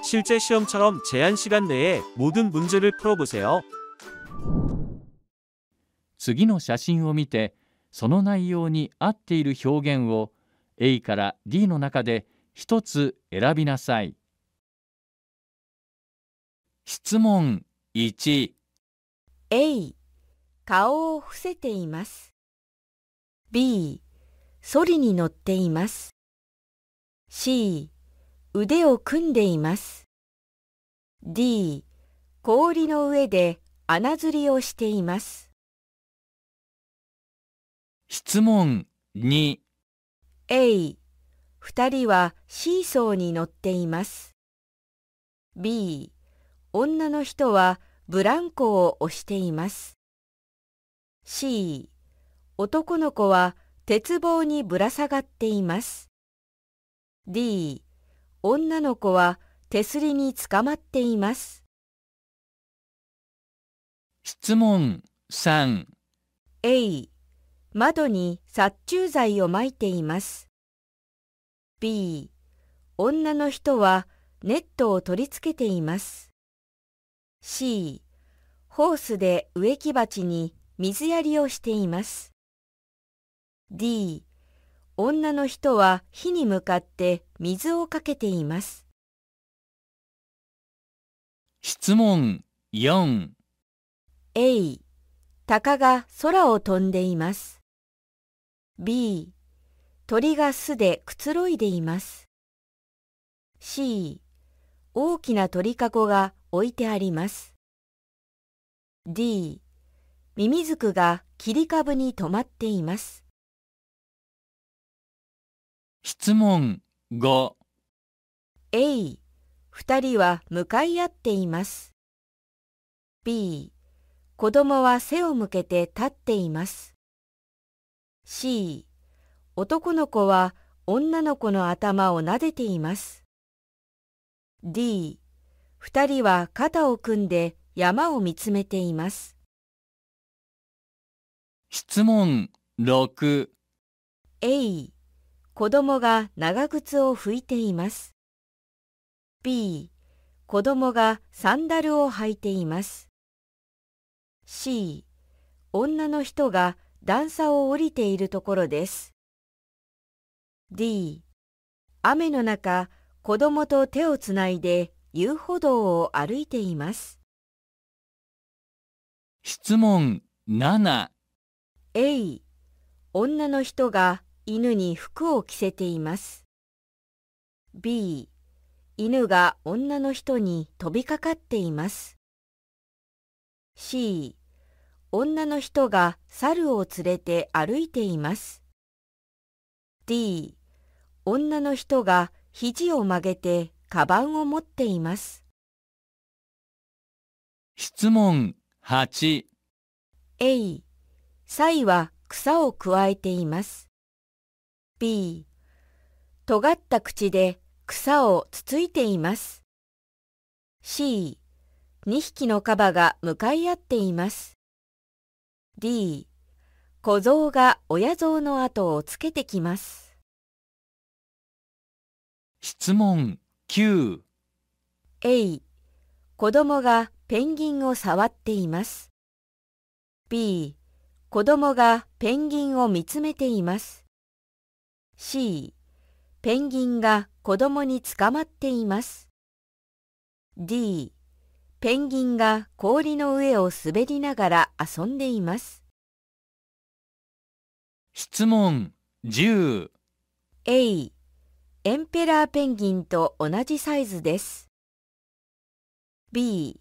실제 시험처럼 제한 시간 내에 모든 문제를 풀어보세요. 次の写真を見て、その内容に合っている表現を A から D の中で一つ選びなさい。質問1。 A、顔を伏せています。B、ソリに乗っています。C、腕を組んでいます。D、氷の上で穴釣りをしています。質問2。 A、二人はシーソーに乗っています。B、女の人はブランコを押しています。C、男の子は鉄棒にぶら下がっています。D、女の子は手すりにつかまっています。質問3。 A、窓に殺虫剤をまいています。B、女の人はネットを取り付けています。C、ホースで植木鉢に水やりをしています。D、女の人は火に向かって水をかけています。質問4。 A、鷹が空を飛んでいます。B、鳥が巣でくつろいでいます。C、大きな鳥かごが置いてあります。D、ミミズクが切り株に止まっています。質問5。 A、二人は向かい合っています。B、子供は背を向けて立っています。C、男の子は女の子の頭を撫でています。D、二人は肩を組んで山を見つめています。質問6。 A、子供が長靴を拭いています。B、子供がサンダルを履いています。C、女の人が段差を降りているところです。D、雨の中、子供と手をつないで遊歩道を歩いています。質問7。 A、女の人が犬に服を着せています。B、犬が女の人に飛びかかっています。C、女の人が猿を連れて歩いています。D、女の人が肘を曲げてカバンを持っています。質問8。 A、サイは草をくわえています。B、尖った口で草をつついています。C、2匹のカバが向かい合っています。D、小象が親象の後をつけてきます。質問9。 A、子供がペンギンを触っています。B、子供がペンギンを見つめています。C、ペンギンが子供につかまっています。D、ペンギンが氷の上を滑りながら遊んでいます。質問10。 A、エンペラーペンギンと同じサイズです。B、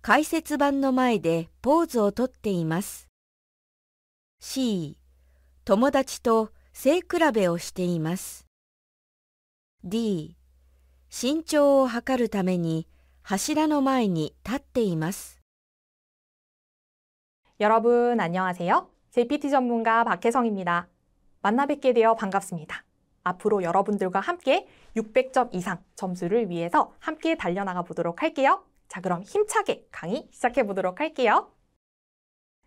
解説板の前でポーズをとっています。C、友達と背比べをしています。D、身長を測るために柱の前に立っています。여러분 안녕하세요. JPT 전문가 박혜성입니다. 만나 뵙게 되어 반갑습니다. 앞으로 여러분들과 함께 600점 이상 점수를 위해서 함께 달려나가 보도록 할게요. 자, 그럼 힘차게 강의 시작해 보도록 할게요.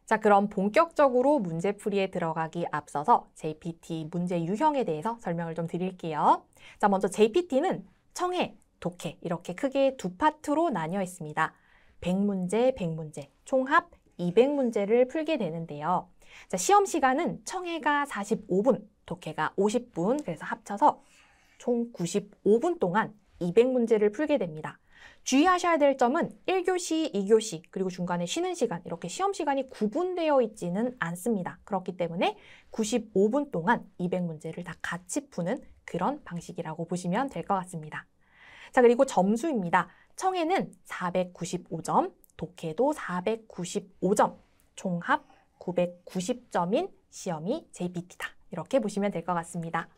자, 그럼 본격적으로 문제풀이에 들어가기 앞서서 JPT 문제 유형에 대해서 설명을 좀 드릴게요. 자, 먼저 JPT는 청해, 독해 이렇게 크게 두 파트로 나뉘어 있습니다. 100문제, 100문제, 총합 200문제를 풀게 되는데요. 자, 시험 시간은 청해가 45분, 독해가 50분, 그래서 합쳐서 총 95분 동안 200문제를 풀게 됩니다. 주의하셔야 될 점은 1교시, 2교시, 그리고 중간에 쉬는 시간, 이렇게 시험 시간이 구분되어 있지는 않습니다. 그렇기 때문에 95분 동안 200문제를 다 같이 푸는 그런 방식이라고 보시면 될 것 같습니다. 자, 그리고 점수입니다. 청해는 495점, 독해도 495점, 총합 990점인 시험이 JPT다. 이렇게 보시면 될 것 같습니다.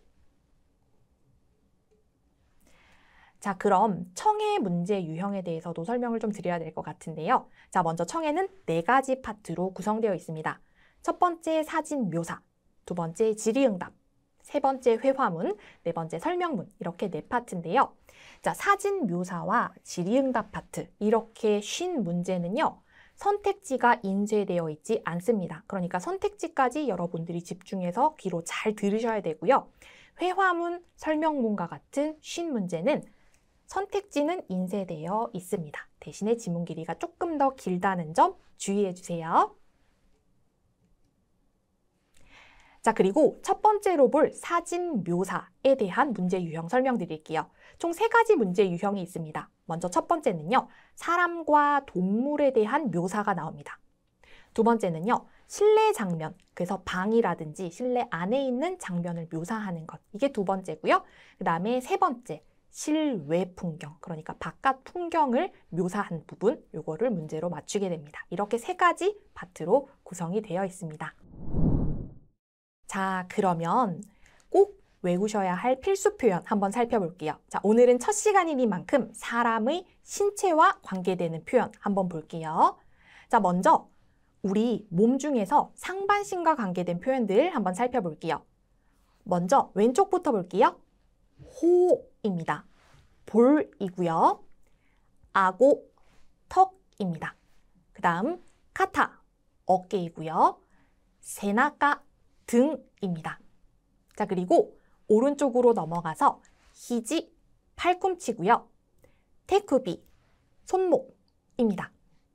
자, 그럼 청해 문제 유형에 대해서도 설명을 좀 드려야 될 것 같은데요. 자, 먼저 청해는 4가지 파트로 구성되어 있습니다. 첫 번째 사진 묘사, 두 번째 질의응답, 세 번째 회화문, 네 번째 설명문, 이렇게 4파트인데요. 자, 사진 묘사와 질의응답 파트, 이렇게 쉰 문제는요, 선택지가 인쇄되어 있지 않습니다. 그러니까 선택지까지 여러분들이 집중해서 귀로 잘 들으셔야 되고요. 회화문, 설명문과 같은 쉰 문제는 선택지는 인쇄되어 있습니다. 대신에 지문 길이가 조금 더 길다는 점 주의해 주세요. 자, 그리고 첫 번째로 볼 사진 묘사에 대한 문제 유형 설명드릴게요. 총 3가지 문제 유형이 있습니다. 먼저 첫 번째는요, 사람과 동물에 대한 묘사가 나옵니다. 두 번째는요, 실내 장면, 그래서 방이라든지 실내 안에 있는 장면을 묘사하는 것. 이게 두 번째고요. 그 다음에 세 번째, 실외 풍경, 그러니까 바깥 풍경을 묘사한 부분, 요거를 문제로 맞추게 됩니다. 이렇게 3가지 파트로 구성이 되어 있습니다. 자, 그러면 꼭 외우셔야 할 필수 표현 한번 살펴볼게요. 자, 오늘은 첫 시간이니만큼 사람의 신체와 관계되는 표현 한번 볼게요. 자, 먼저 우리 몸 중에서 상반신과 관계된 표현들 한번 살펴볼게요. 먼저 왼쪽부터 볼게요. 호입니다. 볼이고요. 아고, 턱입니다. 그 다음 카타, 어깨이고요. 세나카, 등입니다. 자, 그리고 오른쪽으로 넘어가서 히지, 팔꿈치고요. 테쿠비, 손목입니다.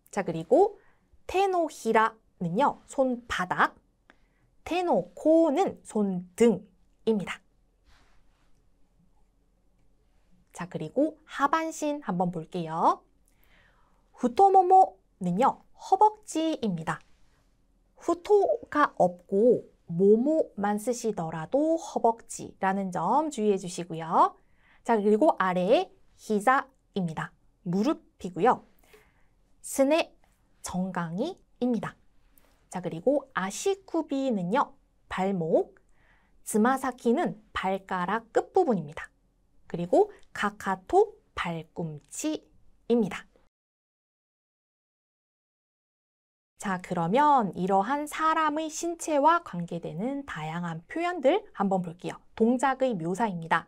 자, 그리고 테노히라는요, 손바닥, 테노코는 손등입니다. 자, 그리고 하반신 한번 볼게요. 후토모모는요, 허벅지입니다. 후토가 없고 모모만 쓰시더라도 허벅지라는 점 주의해 주시고요. 자, 그리고 아래에 히자입니다. 무릎이고요. 스네, 정강이입니다. 자, 그리고 아시쿠비는요, 발목, 즈마사키는 발가락 끝부분입니다. 그리고 카카토, 발꿈치입니다. 자, 그러면 이러한 사람의 신체와 관계되는 다양한 표현들 한번 볼게요. 동작의 묘사입니다.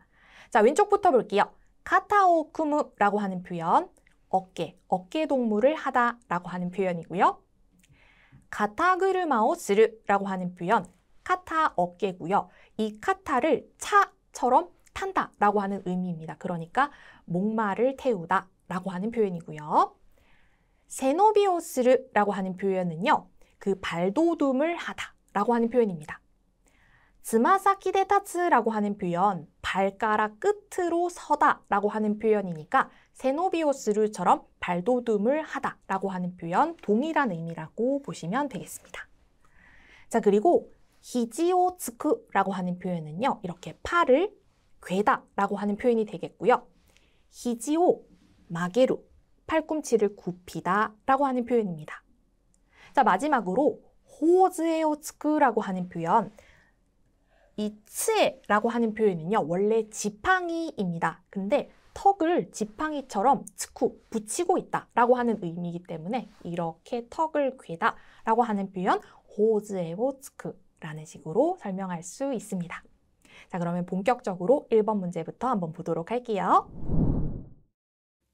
자, 왼쪽부터 볼게요. 카타오쿠무라고 하는 표현, 어깨 동무를 하다라고 하는 표현이고요. 카타그르마오 스르라고 하는 표현, 카타 어깨고요. 이 카타를 차처럼 탄다라고 하는 의미입니다. 그러니까 목마를 태우다라고 하는 표현이고요. 세노비오스르라고 하는 표현은요, 그 발도둠을 하다라고 하는 표현입니다. 즈마사키데 타츠라고 하는 표현, 발가락 끝으로 서다라고 하는 표현이니까 세노비오스르처럼 발도둠을 하다라고 하는 표현, 동일한 의미라고 보시면 되겠습니다. 자, 그리고 히지오츠쿠라고 하는 표현은요, 이렇게 팔을 괴다라고 하는 표현이 되겠고요. 히지오 마게루, 팔꿈치를 굽히다 라고 하는 표현입니다. 자, 마지막으로 호즈에오츠쿠라고 하는 표현, 이 츠에라고 하는 표현은요, 원래 지팡이입니다. 근데 턱을 지팡이처럼 츠쿠, 붙이고 있다 라고 하는 의미이기 때문에 이렇게 턱을 괴다 라고 하는 표현 호즈에오츠쿠라는 식으로 설명할 수 있습니다. 자, 그러면 본격적으로 1번 문제부터 한번 보도록 할게요.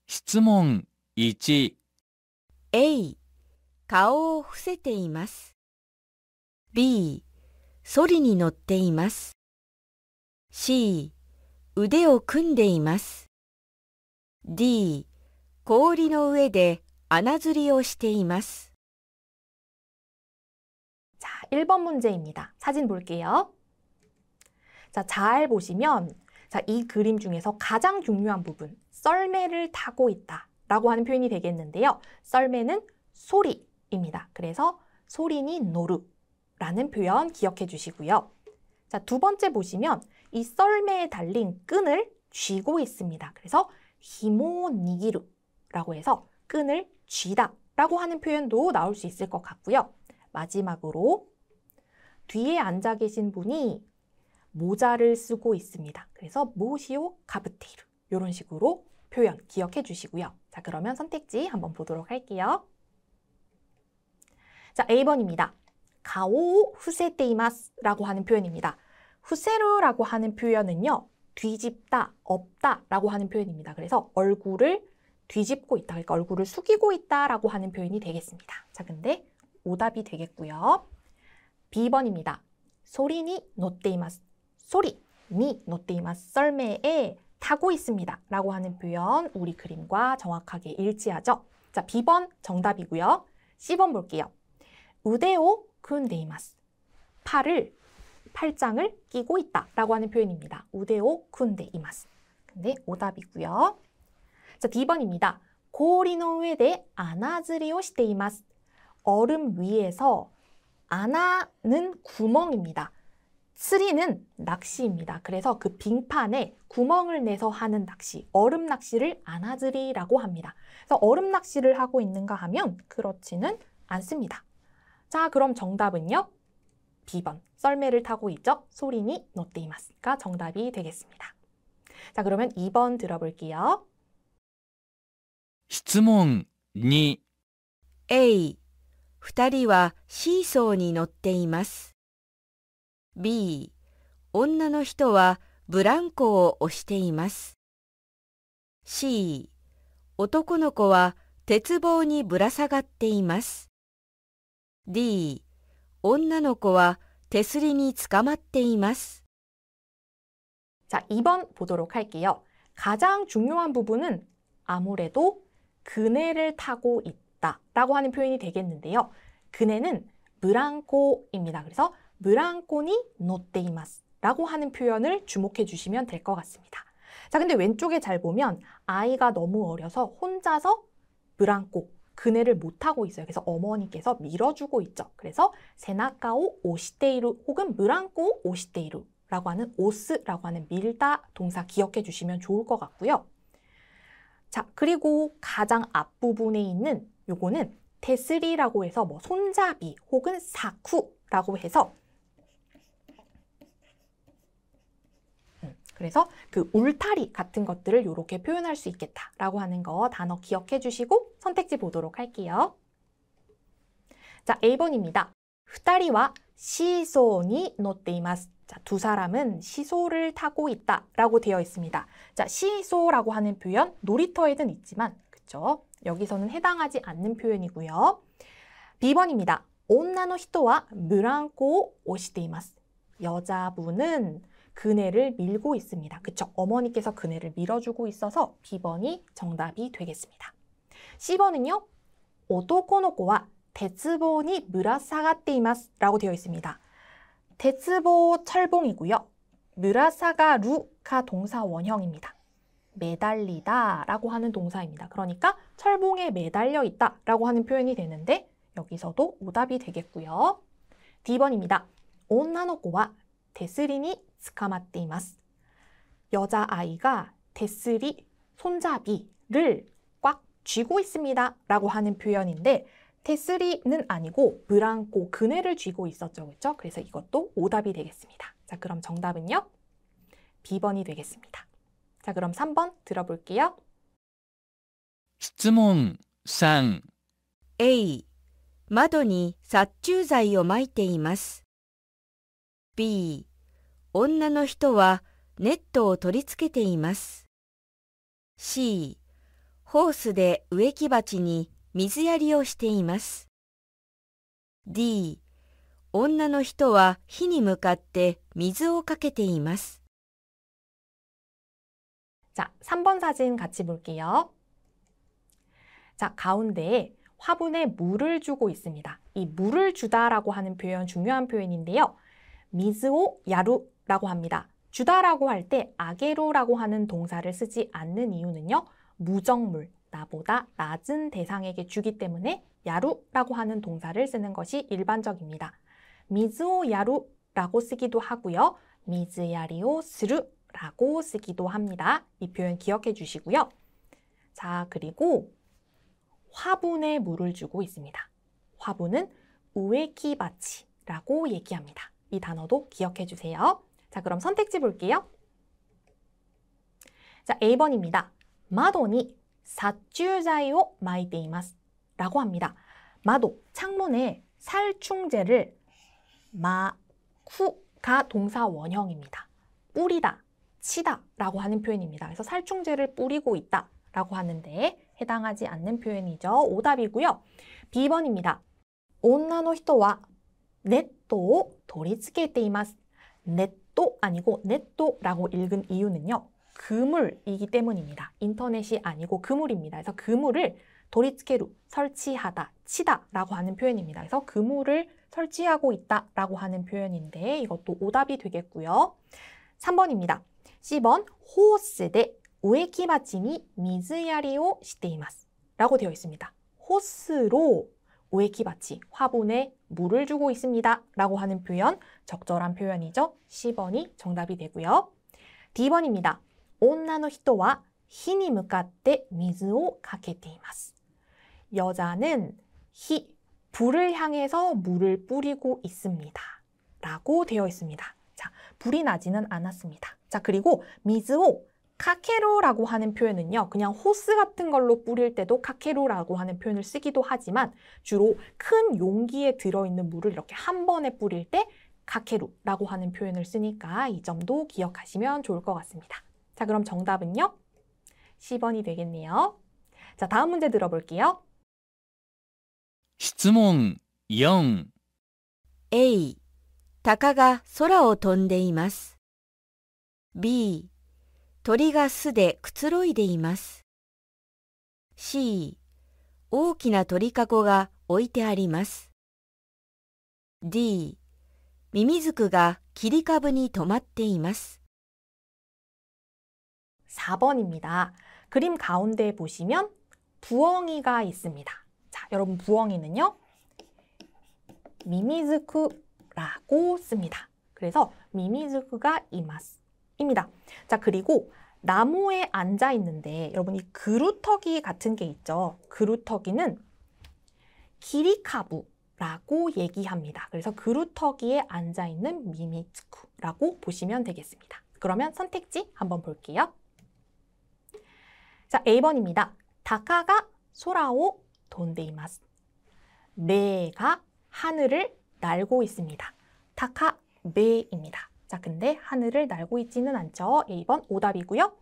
質問1、A、顔を伏せています。B、ソリに乗っています。C、腕を組んでいます。D、氷の上で穴釣りをしています。 자, 1번 문제입니다. 사진 볼게요. 자, 잘 보시면 자, 이 그림 중에서 가장 중요한 부분, 썰매를 타고 있다 라고 하는 표현이 되겠는데요. 썰매는 소리입니다. 그래서 소리니 노루 라는 표현 기억해 주시고요. 자, 두 번째 보시면 이 썰매에 달린 끈을 쥐고 있습니다. 그래서 히모 니기루 라고 해서 끈을 쥐다 라고 하는 표현도 나올 수 있을 것 같고요. 마지막으로 뒤에 앉아 계신 분이 모자를 쓰고 있습니다. 그래서 모시오 가브테이루 이런 식으로 표현 기억해 주시고요. 자, 그러면 선택지 한번 보도록 할게요. 자, A번입니다. 가오 후세테이마스 라고 하는 표현입니다. 후세르라고 하는 표현은요. 뒤집다, 엎다 라고 하는 표현입니다. 그래서 얼굴을 뒤집고 있다, 그러니까 얼굴을 숙이고 있다 라고 하는 표현이 되겠습니다. 자, 근데 오답이 되겠고요. B번입니다. 소리니 노테이마스. 소리니 노테이마스. 썰매에 타고 있습니다 라고 하는 표현 우리 그림과 정확하게 일치하죠. 자, B번 정답이고요. C번 볼게요. 우데오 쿤데이마스. 팔짱을 끼고 있다 라고 하는 표현입니다. 우데오 쿤데이마스. 근데 오답이고요. 자, D번입니다. 고리노 우에데 아나즈리오 시테이마스. 얼음 위에서 아나는 구멍입니다. 스리는 낚시입니다. 그래서 그 빙판에 구멍을 내서 하는 낚시, 얼음 낚시를 아나즈리라고 합니다. 그래서 얼음 낚시를 하고 있는가 하면 그렇지는 않습니다. 자, 그럼 정답은요? B번, 썰매를 타고 있죠? 소리니 노테이마스가 정답이 되겠습니다. 자, 그러면 2번 들어볼게요. 質問2 A、二人はシーソーに乗っています。B、女の人はブランコを押しています。C、男の子は鉄棒にぶら下がっています。D、女の子は手すりにつかまっています。 자, 2번 보도록 할게요. 가장 중요한 부분은 아무래도 그네를 타고 있다 라고 하는 표현이 되겠는데요. 그네는 브랑코입니다. 그래서 브랑코니 노테이마스 라고 하는 표현을 주목해 주시면 될 것 같습니다. 자, 근데 왼쪽에 잘 보면 아이가 너무 어려서 혼자서 브랑코, 그네를 못 타고 있어요. 그래서 어머니께서 밀어주고 있죠. 그래서 세나카오 오시테이루 혹은 브랑코 오시테이루 라고 하는 오스라고 하는 밀다 동사 기억해 주시면 좋을 것 같고요. 자, 그리고 가장 앞부분에 있는 요거는 테스리라고 해서 뭐 손잡이 혹은 사쿠라고 해서 그래서 그 울타리 같은 것들을 이렇게 표현할 수 있겠다라고 하는 거 단어 기억해 주시고 선택지 보도록 할게요. 자, A번입니다. 2人は 시소니 노테이마스. 자, 두 사람은 시소를 타고 있다 라고 되어 있습니다. 자, 시소라고 하는 표현 놀이터에는 있지만 그쵸? 여기서는 해당하지 않는 표현이고요. B번입니다. 女の人は 브랑코 오시테이마스. 여자분은 그네를 밀고 있습니다. 그쵸? 어머니께서 그네를 밀어주고 있어서 B번이 정답이 되겠습니다. C번은요. 男の子は 鉄棒に ぶら下がっています라고 되어 있습니다.鉄棒 철봉이고요. 무라사가루가 동사 원형입니다. 매달리다 라고 하는 동사입니다. 그러니까 철봉에 매달려 있다 라고 하는 표현이 되는데 여기서도 오답이 되겠고요. D번입니다. 女の子は 데스리니 스카마tte 이마스. 여자아이가 데스리, 손잡이를 꽉 쥐고 있습니다 라고 하는 표현인데 테스리는 아니고 브랑코, 그네를 쥐고 있었죠. 그렇죠? 그래서 이것도 오답이 되겠습니다. 자, 그럼 정답은요? B번이 되겠습니다. 자, 그럼 3번 들어볼게요. 質問3 A、窓に殺虫剤をまいています。B、女の人はネットを取り付けています。C、ホースで植木鉢に水やりをしています。D、女の人は火に向かって水をかけています。 자, 3번 사진 같이 볼게요. 자, 가운데에 화분에 물을 주고 있습니다. 이 물을 주다라고 하는 표현 중요한 표현인데요. 미즈오 야루라고 합니다. 주다라고 할 때 아게로라고 하는 동사를 쓰지 않는 이유는요. 무정물, 나보다 낮은 대상에게 주기 때문에 야루라고 하는 동사를 쓰는 것이 일반적입니다. 미즈오 야루라고 쓰기도 하고요. 미즈야리오 스루라고 쓰기도 합니다. 이 표현 기억해 주시고요. 자, 그리고 화분에 물을 주고 있습니다. 화분은 우에키바치라고 얘기합니다. 이 단어도 기억해 주세요. 자, 그럼 선택지 볼게요. 자, A번입니다. 마도니 사추자이오 마이테이마스 라고 합니다. 마도, 창문에 살충제를 마쿠가 동사 원형입니다. 뿌리다, 치다 라고 하는 표현입니다. 그래서 살충제를 뿌리고 있다 라고 하는데 해당하지 않는 표현이죠. 오답이고요. B번입니다. 女の人はネットを取り付けています. 넷도 아니고 넷도라고 읽은 이유는요. 그물이기 때문입니다. 인터넷이 아니고 그물입니다. 그래서 그물을 도리츠케루, 설치하다, 치다 라고 하는 표현입니다. 그래서 그물을 설치하고 있다 라고 하는 표현인데 이것도 오답이 되겠고요. 3번입니다. C번 호스데 우에키바치니 미즈야리오 시테이마스 라고 되어 있습니다. 호스로 우에키바치, 화분에 물을 주고 있습니다 라고 하는 표현, 적절한 표현이죠. C번이 정답이 되고요. D번입니다. 女の人は火に向かって水をかけています. 여자는 히, 불을 향해서 물을 뿌리고 있습니다 라고 되어 있습니다. 자, 불이 나지는 않았습니다. 자, 그리고 미즈오 카케로라고 하는 표현은요. 그냥 호스 같은 걸로 뿌릴 때도 카케로라고 하는 표현을 쓰기도 하지만 주로 큰 용기에 들어있는 물을 이렇게 한 번에 뿌릴 때 카케루라고 하는 표현을 쓰니까 이 점도 기억하시면 좋을 것 같습니다. 자, 그럼 정답은요? C번이 되겠네요. 자, 다음 문제 들어볼게요. 質問4 A、鷹が空を飛んでいます。B、鳥が巣でくつろいでいます。C、大きな鳥かごが置いてあります。D、ミミズクが切り株に止まっています。 4번입니다. 그림 가운데 보시면 부엉이가 있습니다. 자, 여러분 부엉이는요. 미미즈쿠라고 씁니다. 그래서 미미즈쿠가 이마스입니다. 자, 그리고 나무에 앉아 있는데 여러분 이 그루터기 같은 게 있죠. 그루터기는 기리카부라고 얘기합니다. 그래서 그루터기에 앉아 있는 미미즈쿠라고 보시면 되겠습니다. 그러면 선택지 한번 볼게요. 자, A번입니다. 다카가 소라오 돈데이마스. 매가 하늘을 날고 있습니다. 다카 매입니다. 자, 근데 하늘을 날고 있지는 않죠. A번 오답이고요.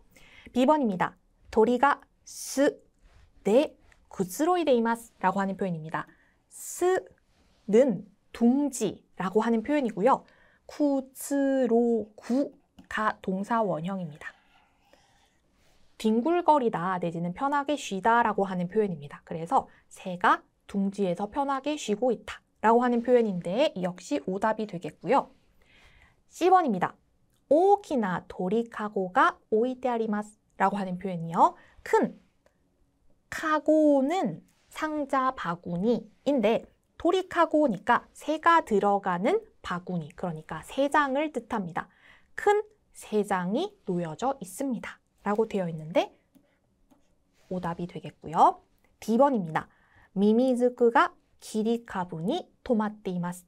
B번입니다. 도리가 스데 구스로이데이마스 라고 하는 표현입니다. 스는 둥지라고 하는 표현이고요. 쿠츠로구가 동사 원형입니다. 뒹굴거리다 내지는 편하게 쉬다 라고 하는 표현입니다. 그래서 새가 둥지에서 편하게 쉬고 있다 라고 하는 표현인데 역시 오답이 되겠고요. C번입니다. 오키나 도리카고가 오이테 아리마스 라고 하는 표현이요. 큰 카고는 상자 바구니인데 도리카고니까 새가 들어가는 바구니, 그러니까 세 장을 뜻합니다. 큰 세 장이 놓여져 있습니다 라고 되어 있는데 오답이 되겠고요. D번입니다. 미미즈쿠가 기리카부니 토마테이마스.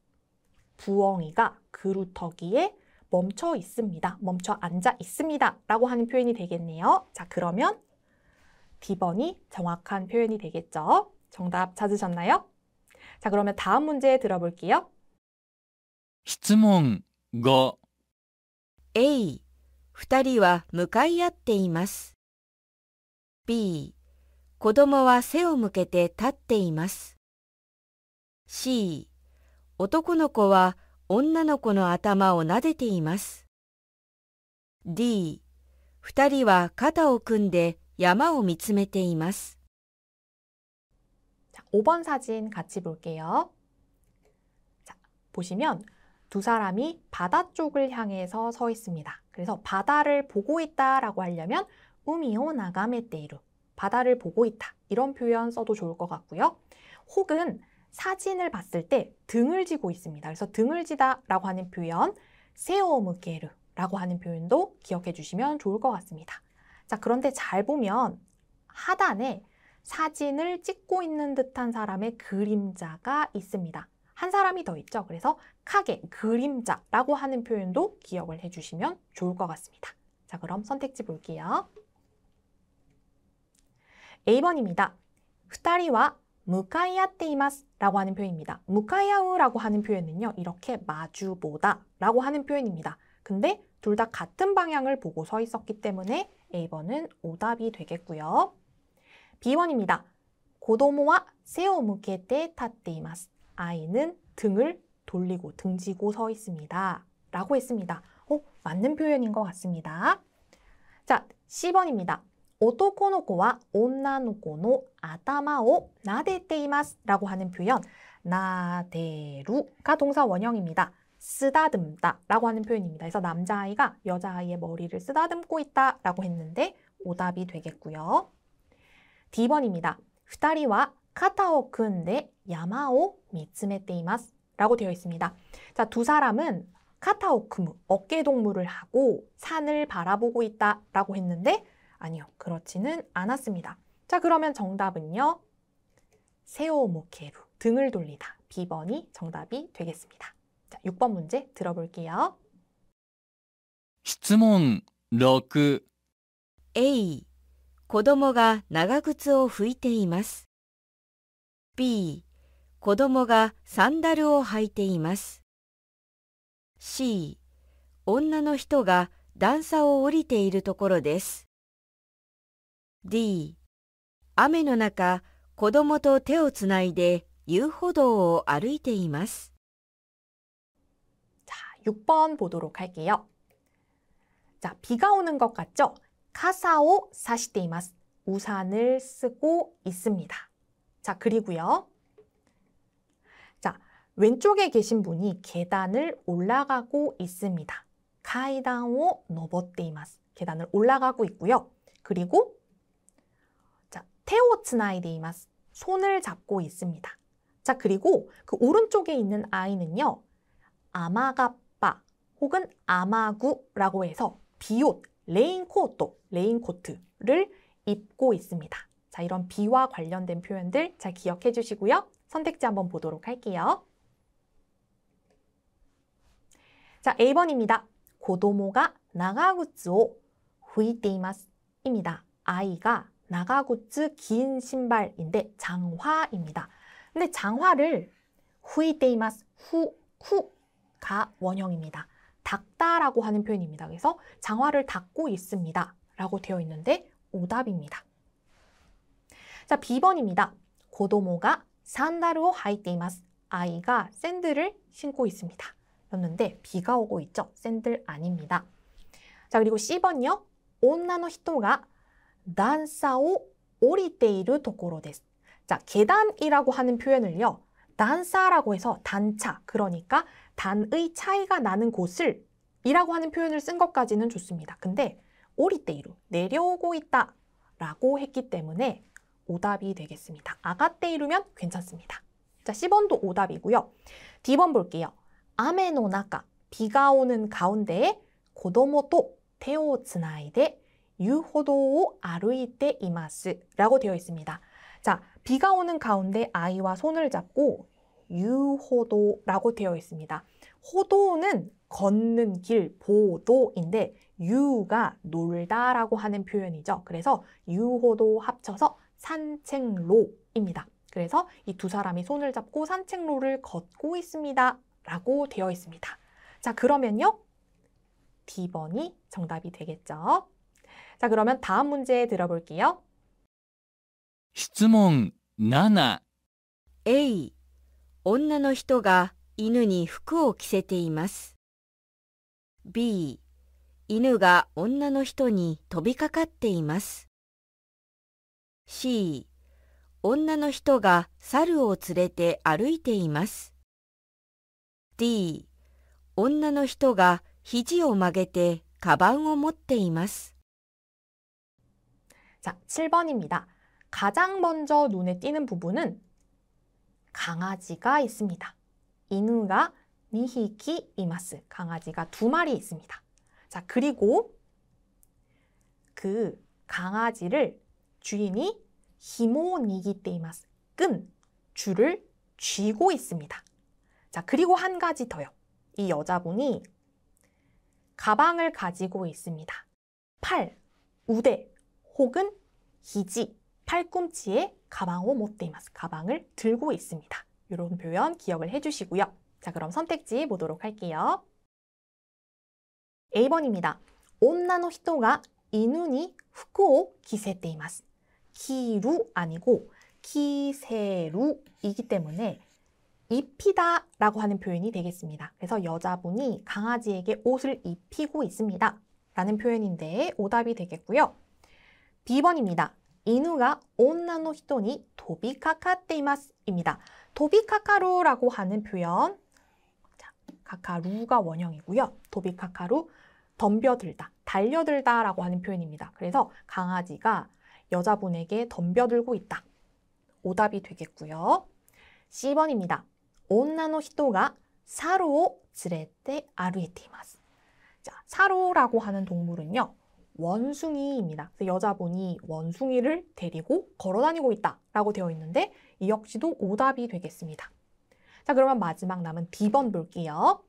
부엉이가 그루터기에 멈춰 있습니다. 멈춰 앉아 있습니다 라고 하는 표현이 되겠네요. 자, 그러면 D번이 정확한 표현이 되겠죠. 정답 찾으셨나요? 자, 그러면 다음 문제 들어볼게요. 質問5 A、二人は向かい合っています。B、子供は背を向けて立っています。C、男の子は女の子の頭を撫でています。D、二人は肩を組んで山を見つめています。 자, 5번 사진 같이 볼게요. 자, 보시면 두 사람이 바다 쪽을 향해서 서 있습니다. 그래서 바다를 보고 있다라고 하려면 우미오 나가메테이루, 바다를 보고 있다. 이런 표현 써도 좋을 것 같고요. 혹은 사진을 봤을 때 등을 지고 있습니다. 그래서 등을 지다라고 하는 표현 세오무게르라고 하는 표현도 기억해 주시면 좋을 것 같습니다. 자, 그런데 잘 보면 하단에 사진을 찍고 있는 듯한 사람의 그림자가 있습니다. 한 사람이 더 있죠. 그래서 카게, 그림자라고 하는 표현도 기억을 해주시면 좋을 것 같습니다. 자, 그럼 선택지 볼게요. A번입니다. 2人は 무카이아테이마스 라고 하는 표현입니다. 무카이아우라고 하는 표현은요. 이렇게 마주보다 라고 하는 표현입니다. 근데 둘 다 같은 방향을 보고 서 있었기 때문에 A번은 오답이 되겠고요. B번입니다. 고도모와 세오무케테 타테이마스. 아이는 등을 돌리고 등지고 서 있습니다. 라고 했습니다. 맞는 표현인 것 같습니다. 자, C번입니다. 男の子は女の子の頭を撫でています라고 하는 표현 나데루가 동사 원형입니다. 쓰다듬다 라고 하는 표현입니다. 그래서 남자아이가 여자아이의 머리를 쓰다듬고 있다 라고 했는데 오답이 되겠고요. D번입니다. 2人は肩を組んで山を見つめています라고 되어 있습니다. 자, 두 사람은 카타오크무, 어깨 동무를 하고 산을 바라보고 있다 라고 했는데 아니요, 그렇지는 않았습니다. 자, 그러면 정답은요. 세오무케루, 등을 돌리다. B번이 정답이 되겠습니다. 자, 6번 문제 들어볼게요. 質問6 A、子供が長靴を拭いています。B、子供がサンダルを履いています。C、女の人が段差を降りているところです。D、雨の中、子供と手をつないで遊歩道を歩いています。 자, 6번 보도록 할게요. 자, 비가 오는 것 같죠? 카사오 사시테이마스. 우산을 쓰고 있습니다. 자, 그리고요. 자, 왼쪽에 계신 분이 계단을 올라가고 있습니다. 카이단오 노보테이마스. 계단을 올라가고 있고요. 그리고 자, 테오 츠나이데이마스. 손을 잡고 있습니다. 자, 그리고 그 오른쪽에 있는 아이는요. 아마가빠 혹은 아마구라고 해서 비옷, 레인코트를 입고 있습니다. 자, 이런 비와 관련된 표현들 잘 기억해 주시고요. 선택지 한번 보도록 할게요. 자, A번입니다. 고도모가 나가구츠오 후이테이마스 입니다. 아이가 나가구츠 긴 신발인데 장화입니다. 근데 장화를 후이테이마스 후가 원형입니다. 닦다라고 하는 표현입니다. 그래서 장화를 닦고 있습니다. 라고 되어 있는데 오답입니다. 자, B번입니다. 고도모가 산다르오 하이테이마스. 아이가 샌들을 신고 있습니다. 였는데 비가 오고 있죠. 샌들 아닙니다. 자, 그리고 C번요. 온나노 히토가 단사오 오리테이르 도코로 데스. 자, 계단이라고 하는 표현을요. 단사라고 해서 단차, 그러니까 단의 차이가 나는 곳을 이라고 하는 표현을 쓴 것까지는 좋습니다. 근데 오리테이루, 내려오고 있다 라고 했기 때문에 오답이 되겠습니다. 아가테이루면 괜찮습니다. 자, C번도 오답이고요. D번 볼게요. 아메노나카, 비가 오는 가운데에 고도모토 테오 츠나이데 유호도오 아루이테 이마스 라고 되어 있습니다. 자, 비가 오는 가운데 아이와 손을 잡고 유호도라고 되어 있습니다. 호도는 걷는 길, 보도인데 유가 놀다라고 하는 표현이죠. 그래서 유호도 합쳐서 산책로입니다. 그래서 이 두 사람이 손을 잡고 산책로를 걷고 있습니다. 라고 되어 있습니다. 자, 그러면요. D번이 정답이 되겠죠. 자, 그러면 다음 문제 들어볼게요. 質問7 A、女の人が犬に服を着せています。B、犬が女の人に飛びかかっています。C、女の人が猿を連れて歩いています。D、女の人が肘を曲げてカバンを持っています。 자, 7번입니다. 가장 먼저 눈에 띄는 부분은 강아지가 있습니다. 이누가 니히키 이마스. 강아지가 2마리 있습니다. 자, 그리고 그 강아지를 주인이 히모 니기테 이마스. 끈, 줄을 쥐고 있습니다. 자, 그리고 한 가지 더요. 이 여자분이 가방을 가지고 있습니다. 팔, 우대, 혹은 히지, 팔꿈치에 가방을 못대 이마스. 가방을 들고 있습니다. 이런 표현 기억을 해주시고요. 자, 그럼 선택지 보도록 할게요. A번입니다. 온나노 히토가 이누니 후쿠오 기세테 이마스. 키루 아니고 키세루이기 때문에 입히다 라고 하는 표현이 되겠습니다. 그래서 여자분이 강아지에게 옷을 입히고 있습니다. 라는 표현인데 오답이 되겠고요. B번입니다. 이누가 온나노 히토니 도비카카테 이마스 입니다. 도비카카루라고 하는 표현, 자, 카카루가 원형이고요. 도비카카루, 덤벼들다, 달려들다 라고 하는 표현입니다. 그래서 강아지가 여자분에게 덤벼들고 있다. 오답이 되겠고요. C번입니다. 온나노 히토가 사루오 츠레테 아루에테 이마스. 자, 사루라고 하는 동물은요. 원숭이입니다. 그래서 여자분이 원숭이를 데리고 걸어다니고 있다라고 되어 있는데 이 역시도 오답이 되겠습니다. 자, 그러면 마지막 남은 D번 볼게요.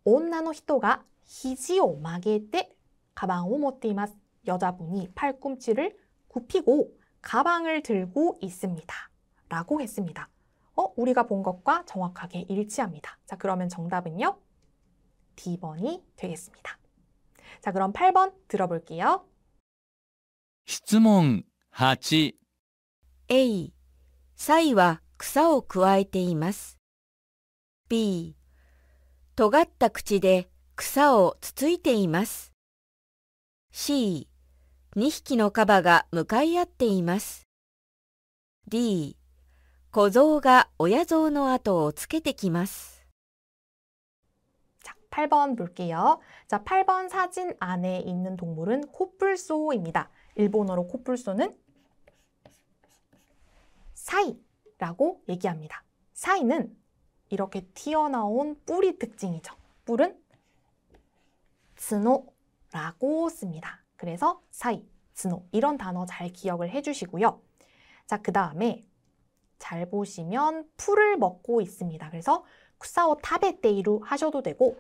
온나노 히토가 히지오 마게테 가방을 못테 이마스. 여자분이 팔꿈치를 굽히고 가방을 들고 있습니다. 라고 했습니다. 우리가 본 것과 정확하게 일치합니다. 자, 그러면 정답은요. D번이 되겠습니다. 자, 그럼 8번 들어볼게요. 質問8 A、サイは草をくわえています。B、尖った口で草をつついています。C、2匹のカバが向かい合っています。D、小象が親象の後をつけてきます。 자, 8번 볼게요. 자, 8번 사진 안에 있는 동물은 코뿔소입니다. 일본어로 코뿔소는 사이라고 얘기합니다. 사이는 이렇게 튀어나온 뿔이 특징이죠. 뿔은 츠노라고 씁니다. 그래서 사이, 츠노 이런 단어 잘 기억을 해주시고요. 자, 그 다음에 잘 보시면 풀을 먹고 있습니다. 그래서 쿠사오 타베테이루 하셔도 되고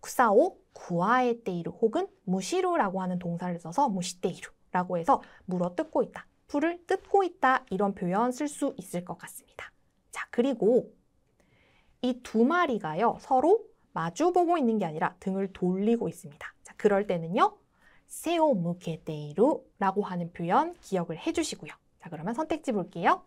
쿠사오 구아에테이루 혹은 무시루라고 하는 동사를 써서 무시테이루라고 해서 물어 뜯고 있다, 풀을 뜯고 있다 이런 표현 쓸 수 있을 것 같습니다. 자, 그리고 이 2마리가요 서로 마주보고 있는 게 아니라 등을 돌리고 있습니다. 자, 그럴 때는요 세오 무케테이루라고 하는 표현 기억을 해주시고요. 자, 그러면 선택지 볼게요.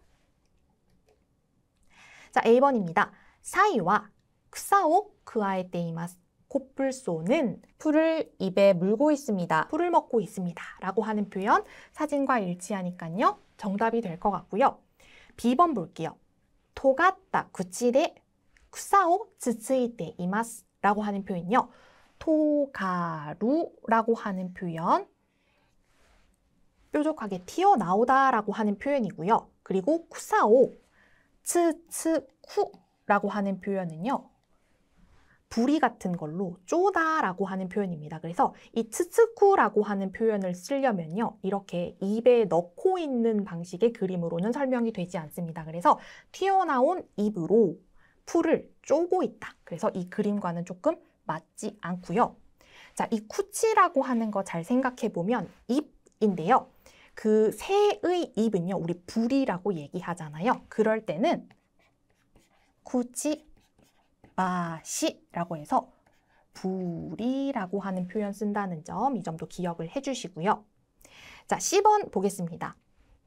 자, A번입니다. 사이와 쿠사오 쿠아에테 이마스. 코뿔소는 풀을 입에 물고 있습니다. 풀을 먹고 있습니다. 라고 하는 표현 사진과 일치하니까요. 정답이 될 것 같고요. B번 볼게요. 토가타 구치데 쿠사오 츠츠이테 이마스. 라고 하는 표현이요. 토가루라고 하는 표현 뾰족하게 튀어나오다 라고 하는 표현이고요. 그리고 쿠사오 츠츠쿠라고 하는 표현은요. 부리 같은 걸로 쪼다라고 하는 표현입니다. 그래서 이 츠츠쿠라고 하는 표현을 쓰려면요. 이렇게 입에 넣고 있는 방식의 그림으로는 설명이 되지 않습니다. 그래서 튀어나온 입으로 풀을 쪼고 있다. 그래서 이 그림과는 조금 맞지 않고요. 자, 이 쿠치라고 하는 거 잘 생각해 보면 입인데요. 그 새의 입은요. 우리 부리라고 얘기하잖아요. 그럴 때는 쿠치 마시라고 해서 부리라고 하는 표현 쓴다는 점, 이 점도 기억을 해주시고요. 자, C번 보겠습니다.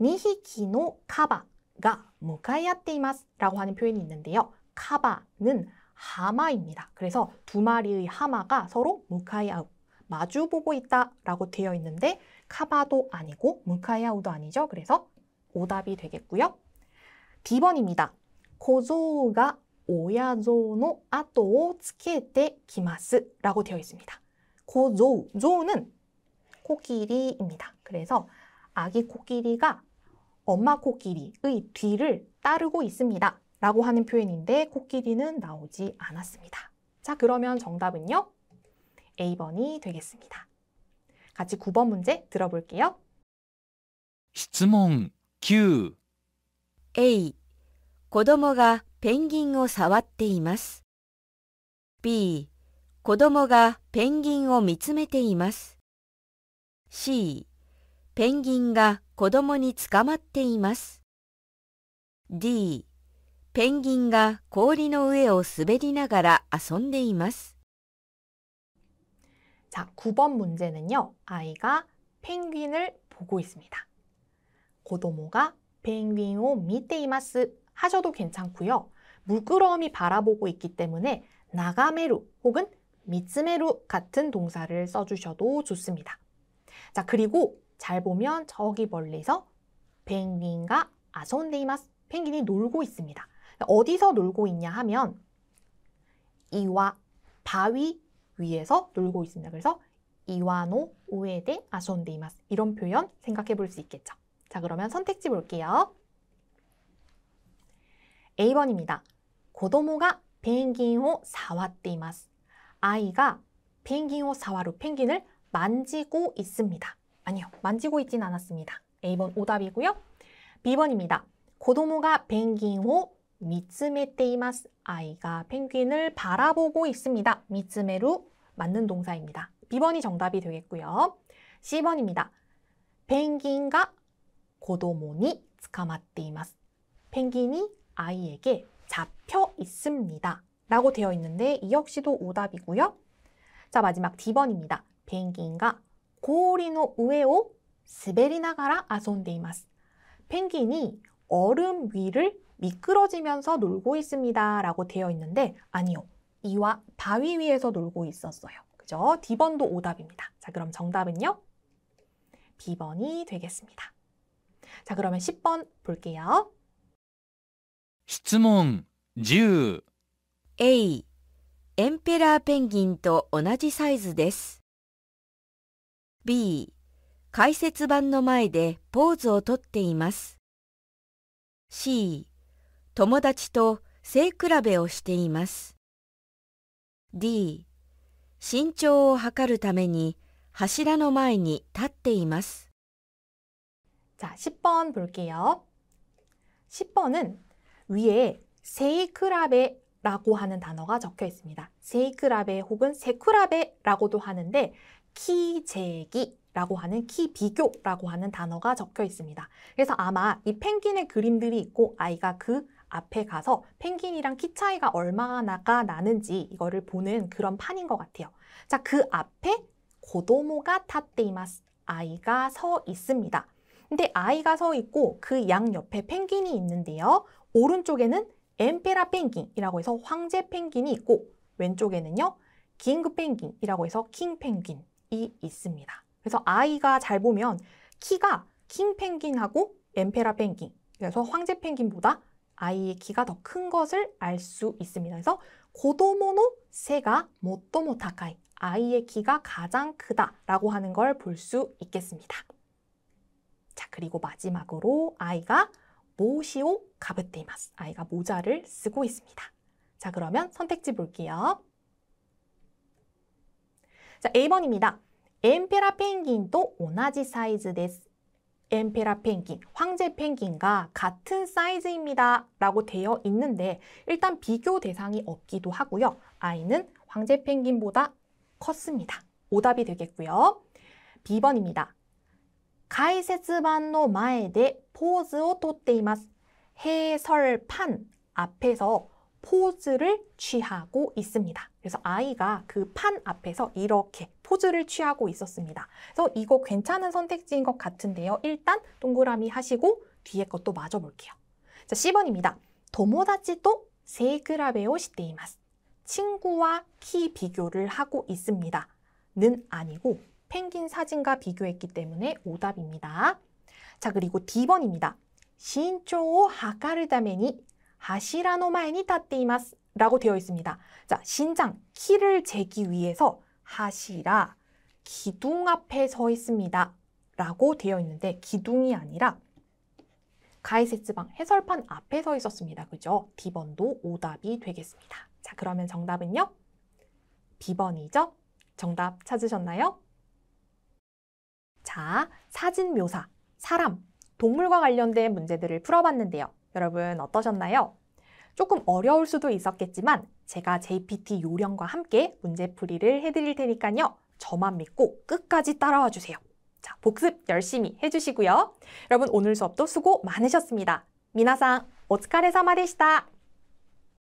니히키노 카바가 무카이아테 이마스 라고 하는 표현이 있는데요. 카바는 하마입니다. 그래서 두 마리의 하마가 서로 무카이아우, 마주보고 있다라고 되어 있는데 카바도 아니고 무카이아우도 아니죠. 그래서 오답이 되겠고요. B번입니다. 고조우가 오야조의 아토를 つけてきます 라고 되어 있습니다. 고조우, 조우는 코끼리입니다. 그래서 아기 코끼리가 엄마 코끼리의 뒤를 따르고 있습니다. 라고 하는 표현인데 코끼리는 나오지 않았습니다. 자, 그러면 정답은요? A번이 되겠습니다. 같이 9번 문제 들어볼게요. 質問9 A、子供がペンギンを触っています。B、子供がペンギンを見つめています。C、ペンギンが子供に捕まっています。D、ペンギンが氷の上を滑りながら遊んでいます。 자, 9번 문제는요. 아이가 펭귄을 보고 있습니다. 고도모가 펭귄을 밑에 이마스 하셔도 괜찮고요. 물끄러미 바라보고 있기 때문에 나가메루 혹은 미츠메루 같은 동사를 써주셔도 좋습니다. 자, 그리고 잘 보면 저기 멀리서 펭귄과 아손데이마스, 펭귄이 놀고 있습니다. 어디서 놀고 있냐 하면 이와 바위 위에서 놀고 있습니다. 그래서 이와노 우에데 아손데이마스 이런 표현 생각해 볼 수 있겠죠. 자, 그러면 선택지 볼게요. A번입니다. 고도모가 펭귄을 사와떼이마스. 아이가 펭귄을 사와루, 펭귄을 만지고 있습니다. 아니요, 만지고 있진 않았습니다. A번 오답이고요. B번입니다. 고도모가 펭귄을 미츠메떼이마스. 아이가 펭귄을 바라보고 있습니다. 미츠메루 맞는 동사입니다. B번이 정답이 되겠고요. C번입니다. 펭귄과 고도모니 츠카마떼이마스. 펭귄이 아이에게 잡혀 있습니다. 라고 되어 있는데 이 역시도 오답이고요. 자, 마지막 D번입니다. 펭귄과 고리노 우에오 스베리나가라 아손데이마스. 펭귄이 얼음 위를 미끄러지면서 놀고 있습니다. 라고 되어 있는데 아니요. 이와 바위 위에서 놀고 있었어요. 그죠? D번도 오답입니다. 자, 그럼 정답은요? B번이 되겠습니다. 자, 그러면 10번 볼게요. 質問10 A、エンペラーペンギンと同じサイズです。B、解説板の前でポーズをとっています。C、友達と背比べをしています。D、身長を測るために柱の前に立っています。 자, 10번 볼게요. 10번은 위에 세이크라베라고 하는 단어가 적혀 있습니다. 세이크라베 혹은 세쿠라베라고도 하는데 키재기라고 하는 키 비교라고 하는 단어가 적혀 있습니다. 그래서 아마 이 펭귄의 그림들이 있고 아이가 그 앞에 가서 펭귄이랑 키 차이가 얼마나가 나는지 이거를 보는 그런 판인 것 같아요. 자, 그 앞에 고도모가 타떼이마스. 아이가 서 있습니다. 근데 아이가 서 있고 그 양 옆에 펭귄이 있는데요. 오른쪽에는 엠페라 펭귄이라고 해서 황제 펭귄이 있고 왼쪽에는요. 킹그 펭귄이라고 해서 킹 펭귄이 있습니다. 그래서 아이가 잘 보면 키가 킹 펭귄하고 엠페라 펭귄, 그래서 황제 펭귄보다 아이의 키가 더 큰 것을 알 수 있습니다. 그래서 고도모노 세가 모토모 타카이, 아이의 키가 가장 크다라고 하는 걸 볼 수 있겠습니다. 자, 그리고 마지막으로 아이가 모시오 가브테이마스. 아이가 모자를 쓰고 있습니다. 자, 그러면 선택지 볼게요. 자, A번입니다. 엠페라 펭귄도 오나지 사이즈 데스. 엠페라 펭귄, 황제 펭귄과 같은 사이즈입니다. 라고 되어 있는데 일단 비교 대상이 없기도 하고요. 아이는 황제 펭귄보다 컸습니다. 오답이 되겠고요. B번입니다. 가이세츠반의 前で 포즈를 とっています. 해설판 앞에서 포즈를 취하고 있습니다. 그래서 아이가 그 판 앞에서 이렇게 포즈를 취하고 있었습니다. 그래서 이거 괜찮은 선택지인 것 같은데요. 일단 동그라미 하시고 뒤에 것도 마저 볼게요. 자, C번입니다. 友達と背比べをしています. 친구와 키 비교를 하고 있습니다. 는 아니고 펭귄 사진과 비교했기 때문에 오답입니다. 자, 그리고 D번입니다. 신조を測るために柱の前に立っています라고 되어 있습니다. 자, 신장, 키를 재기 위해서 하시라, 기둥 앞에 서 있습니다 라고 되어 있는데 기둥이 아니라 가이세츠방 해설판 앞에 서 있었습니다. 그죠? D번도 오답이 되겠습니다. 자, 그러면 정답은요? B번이죠? 정답 찾으셨나요? 자, 사진 묘사, 사람, 동물과 관련된 문제들을 풀어봤는데요. 여러분 어떠셨나요? 조금 어려울 수도 있었겠지만 제가 JPT 요령과 함께 문제풀이를 해드릴 테니까요. 저만 믿고 끝까지 따라와 주세요. 자, 복습 열심히 해주시고요. 여러분 오늘 수업도 수고 많으셨습니다. 미나상 오츠카레사마でした.